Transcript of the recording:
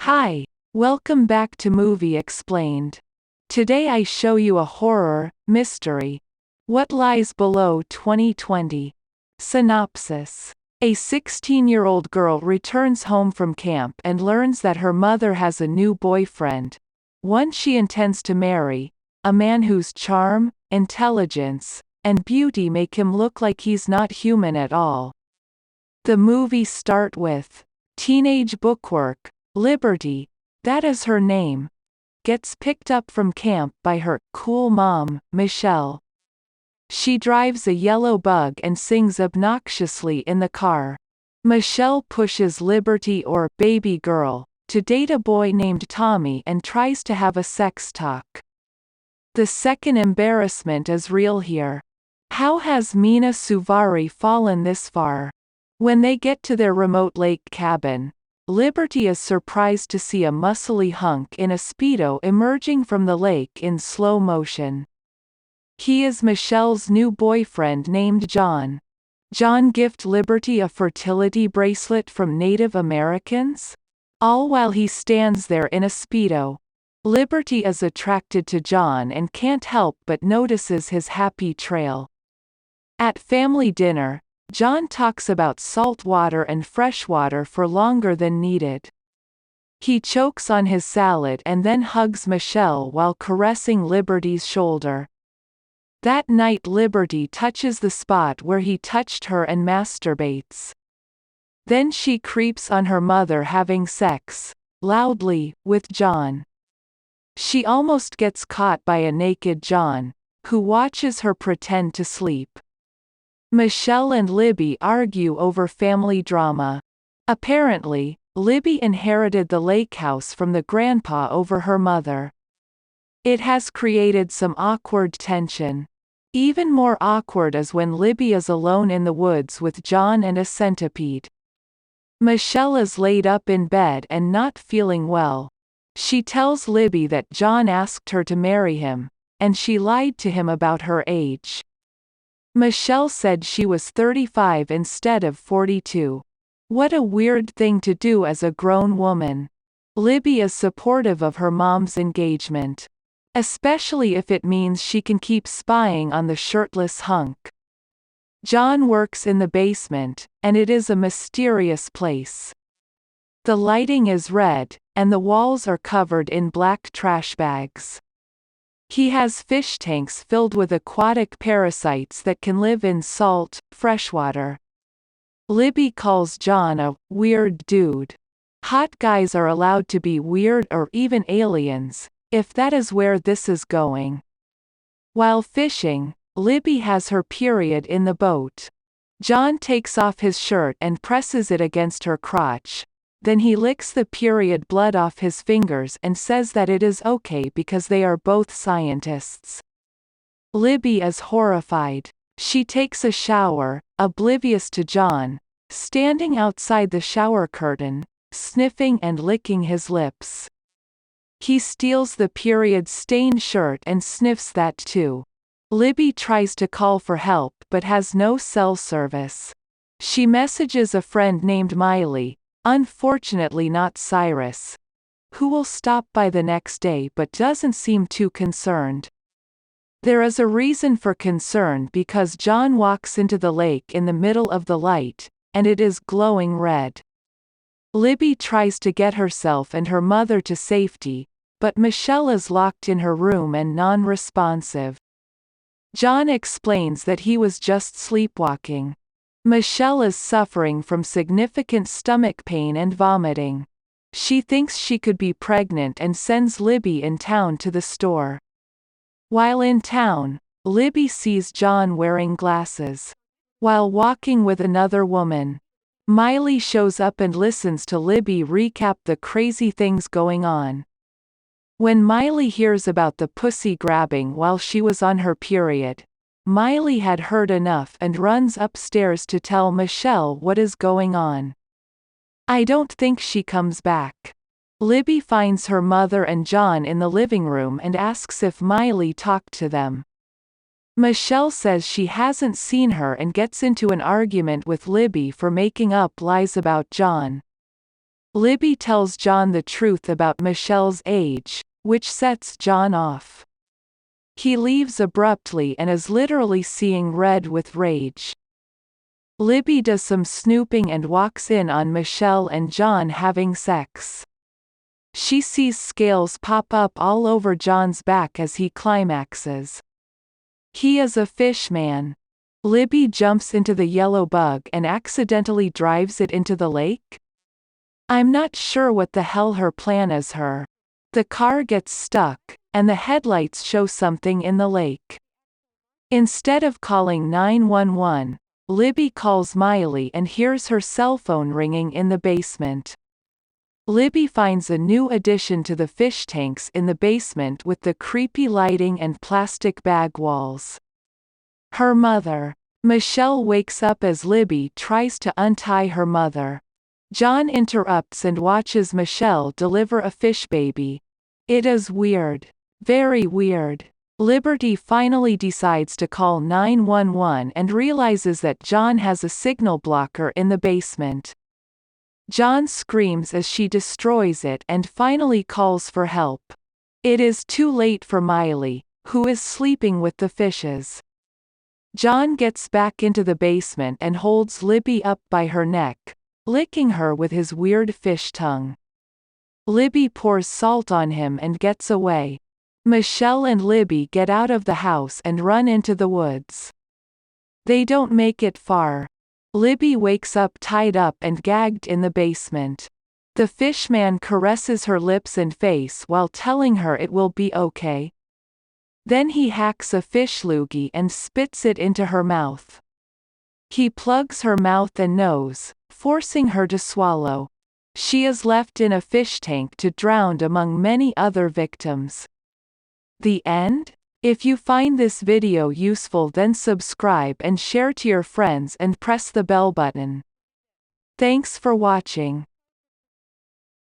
Hi, welcome back to Movie Explained. Today I show you a horror mystery. What Lies Below 2020. Synopsis. A 16-year-old girl returns home from camp and learns that her mother has a new boyfriend, one she intends to marry, a man whose charm, intelligence, and beauty make him look like he's not human at all. The movie starts with teenage bookwork. Liberty, that is her name, gets picked up from camp by her cool mom, Michelle. She drives a yellow Bug and sings obnoxiously in the car. Michelle pushes Liberty, or baby girl, to date a boy named Tommy and tries to have a sex talk. The second embarrassment is real here. How has Mina Suvari fallen this far? When they get to their remote lake cabin, Liberty is surprised to see a muscly hunk in a Speedo emerging from the lake in slow motion. He is Michelle's new boyfriend named John. John gift Liberty a fertility bracelet from Native Americans? All while he stands there in a Speedo. Liberty is attracted to John and can't help but notices his happy trail. At family dinner, John talks about salt water and fresh water for longer than needed. He chokes on his salad and then hugs Michelle while caressing Liberty's shoulder. That night Liberty touches the spot where he touched her and masturbates. Then she creeps on her mother having sex, loudly, with John. She almost gets caught by a naked John, who watches her pretend to sleep. Michelle and Libby argue over family drama. Apparently, Libby inherited the lake house from the grandpa over her mother. It has created some awkward tension. Even more awkward is when Libby is alone in the woods with John and a centipede. Michelle is laid up in bed and not feeling well. She tells Libby that John asked her to marry him, and she lied to him about her age. Michelle said she was 35 instead of 42. What a weird thing to do as a grown woman. Libby is supportive of her mom's engagement, especially if it means she can keep spying on the shirtless hunk. John works in the basement, and it is a mysterious place. The lighting is red, and the walls are covered in black trash bags. He has fish tanks filled with aquatic parasites that can live in salt, freshwater. Libby calls John a weird dude. Hot guys are allowed to be weird or even aliens, if that is where this is going. While fishing, Libby has her period in the boat. John takes off his shirt and presses it against her crotch. Then he licks the period blood off his fingers and says that it is okay because they are both scientists. Libby is horrified. She takes a shower, oblivious to John, standing outside the shower curtain, sniffing and licking his lips. He steals the period-stained shirt and sniffs that too. Libby tries to call for help but has no cell service. She messages a friend named Miley, unfortunately not Cyrus, who will stop by the next day but doesn't seem too concerned. There is a reason for concern because John walks into the lake in the middle of the light, and it is glowing red. Libby tries to get herself and her mother to safety, but Michelle is locked in her room and non-responsive. John explains that he was just sleepwalking. Michelle is suffering from significant stomach pain and vomiting. She thinks she could be pregnant and sends Libby in town to the store. While in town, Libby sees John wearing glasses. While walking with another woman, Miley shows up and listens to Libby recap the crazy things going on. When Miley hears about the pussy grabbing while she was on her period, Miley had heard enough and runs upstairs to tell Michelle what is going on. I don't think she comes back. Libby finds her mother and John in the living room and asks if Miley talked to them. Michelle says she hasn't seen her and gets into an argument with Libby for making up lies about John. Libby tells John the truth about Michelle's age, which sets John off. He leaves abruptly and is literally seeing red with rage. Libby does some snooping and walks in on Michelle and John having sex. She sees scales pop up all over John's back as he climaxes. He is a fish man. Libby jumps into the yellow bug and accidentally drives it into the lake? I'm not sure what the hell her plan is. The car gets stuck, and the headlights show something in the lake. Instead of calling 911, Libby calls Miley and hears her cell phone ringing in the basement. Libby finds a new addition to the fish tanks in the basement with the creepy lighting and plastic bag walls. Her mother. Michelle wakes up as Libby tries to untie her mother. John interrupts and watches Michelle deliver a fish baby. It is weird. Very weird. Liberty finally decides to call 911 and realizes that John has a signal blocker in the basement. John screams as she destroys it and finally calls for help. It is too late for Miley, who is sleeping with the fishes. John gets back into the basement and holds Libby up by her neck, licking her with his weird fish tongue. Libby pours salt on him and gets away. Michelle and Libby get out of the house and run into the woods. They don't make it far. Libby wakes up tied up and gagged in the basement. The fishman caresses her lips and face while telling her it will be okay. Then he hacks a fish loogie and spits it into her mouth. He plugs her mouth and nose, forcing her to swallow. She is left in a fish tank to drown among many other victims. The end? If you find this video useful, then subscribe and share to your friends and press the bell button. Thanks for watching.